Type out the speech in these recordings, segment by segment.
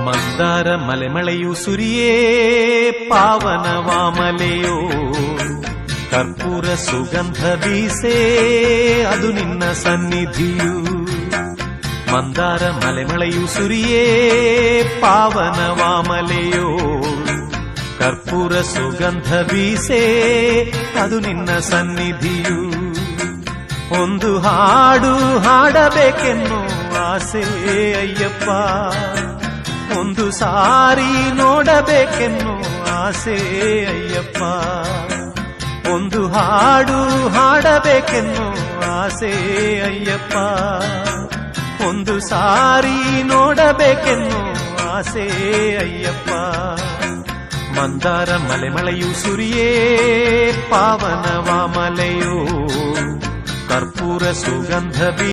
ಮಂದಾರ ಮಲೆಮಳೆಯು ಸುರಿಯೇ ಪಾವನವಾಮಲೆಯೋ, ಕರ್ಪೂರ ಸುಗಂಧ ಬೀಸೇ ಅದು ನಿನ್ನ ಸನ್ನಿಧಿಯು. ಮಂದಾರ ಮಲೆಮಳೆಯು ಸುರಿಯೇ ಪಾವನವಾಮಲೆಯೋ, ಕರ್ಪೂರ ಸುಗಂಧ ಬೀಸೇ ಅದು ನಿನ್ನ ಸನ್ನಿಧಿಯು. ಒಂದು ಹಾಡು ಹಾಡಬೇಕೆನ್ನೋ ಆಸೆ ಅಯ್ಯಪ್ಪ, ಒಂದು ಸಾರಿ ನೋಡಬೇಕೆನ್ನೋ ಆಸೆ ಅಯ್ಯಪ್ಪ. ಒಂದು ಹಾಡು ಹಾಡಬೇಕೆನ್ನೋ ಆಸೆ ಅಯ್ಯಪ್ಪ, ಒಂದು ಸಾರಿ ನೋಡಬೇಕೆನ್ನೋ ಆಸೆ ಅಯ್ಯಪ್ಪ. ಮಂದಾರ ಮಲೆಮಳೆಯು ಸುರಿಯೇ ಪಾವನವಾಮಲೆಯೋ, ಕರ್ಪೂರ ಸುಗಂಧ ಬೀ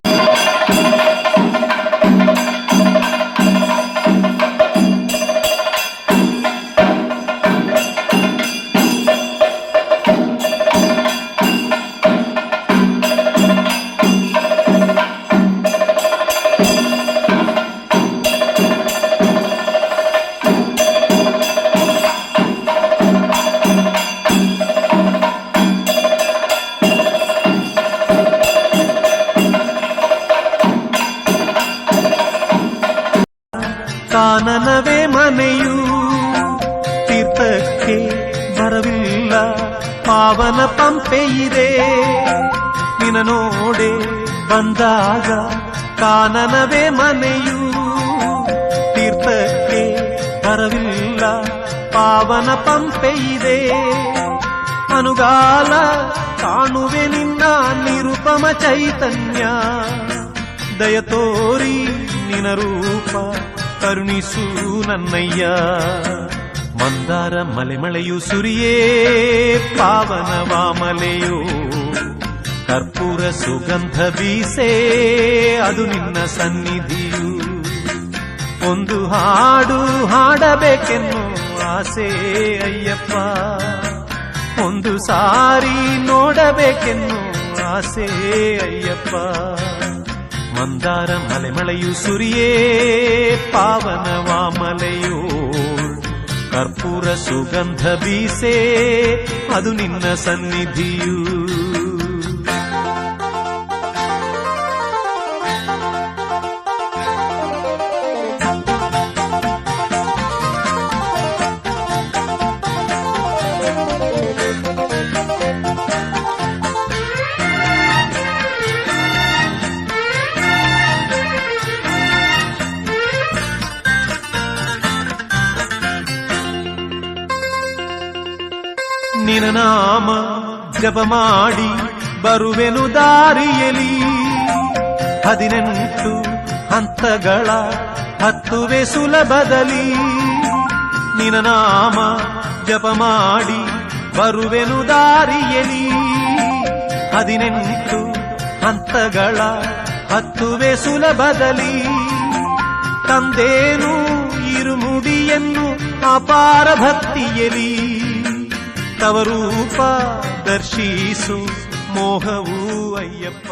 ಕಾನನವೇ ಮನೆಯು, ತೀರ್ಥಕ್ಕೆ ಬರವಿಲ್ಲ ಪಾವನ ಪಂಪೆಯಿದೆ. ನಿನ ನೋಡೆ ಬಂದಾಗ ಕಾನನವೇ ಮನೆಯು, ತೀರ್ಥಕ್ಕೆ ಬರವಿಲ್ಲ ಪಾವನ ಪಂಪೆಯಿದೆ. ಅನುಗಾಲ ಕಾಣುವೆ ನಿನ್ನ ನಿರುಪಮ ಚೈತನ್ಯ, ದಯ ತೋರಿ ನಿನ ರೂಪ ಕರುಣಿಸು ನನ್ನಯ್ಯ. ಮಂದಾರ ಮಲೆಮಳೆಯು ಸುರಿಯೇ ಪಾವನವಾಮಲೆಯೋ, ಕರ್ಪೂರ ಸುಗಂಧ ಬೀಸೇ ಅದು ನಿನ್ನ ಸನ್ನಿಧಿಯು. ಒಂದು ಹಾಡು ಹಾಡಬೇಕೆನ್ನೋ ಆಸೆ ಅಯ್ಯಪ್ಪ, ಒಂದು ಸಾರಿ ನೋಡಬೇಕೆನ್ನೋ ಆಸೆ ಅಯ್ಯಪ್ಪ. ಮಂದಾರ ಮಲೆಮಳೆಯು ಸುರಿಯೇ ಪಾವನವಾಮಲೆಯೋ, ಕರ್ಪೂರ ಸುಗಂಧ ಬೀಸೇ ಅದು ನಿನ್ನ ಸನ್ನಿಧಿಯು. ನಿನ ನಾಮ ಜಪ ಮಾಡಿ ಬರುವೆನು ದಾರಿಯಲಿ, 18 ಹಂತಗಳ ಹತ್ತುವೆ ಸುಲಭದಲ್ಲಿ. ನಿನ ನಾಮ ಜಪ ಮಾಡಿ ಬರುವೆನು ದಾರಿಯಲಿ, 18 ಹಂತಗಳ ಹತ್ತುವೆ ಸುಲಭದಲ್ಲಿ. ತಂದೇನು ಇರುಮುಡಿಯನ್ನು ಅಪಾರ ಭಕ್ತಿಯಲಿ, ತವ ರೂಪ ದರ್ಶಿಸು ಮೋಹವು ಅಯ್ಯಪ್ಪ.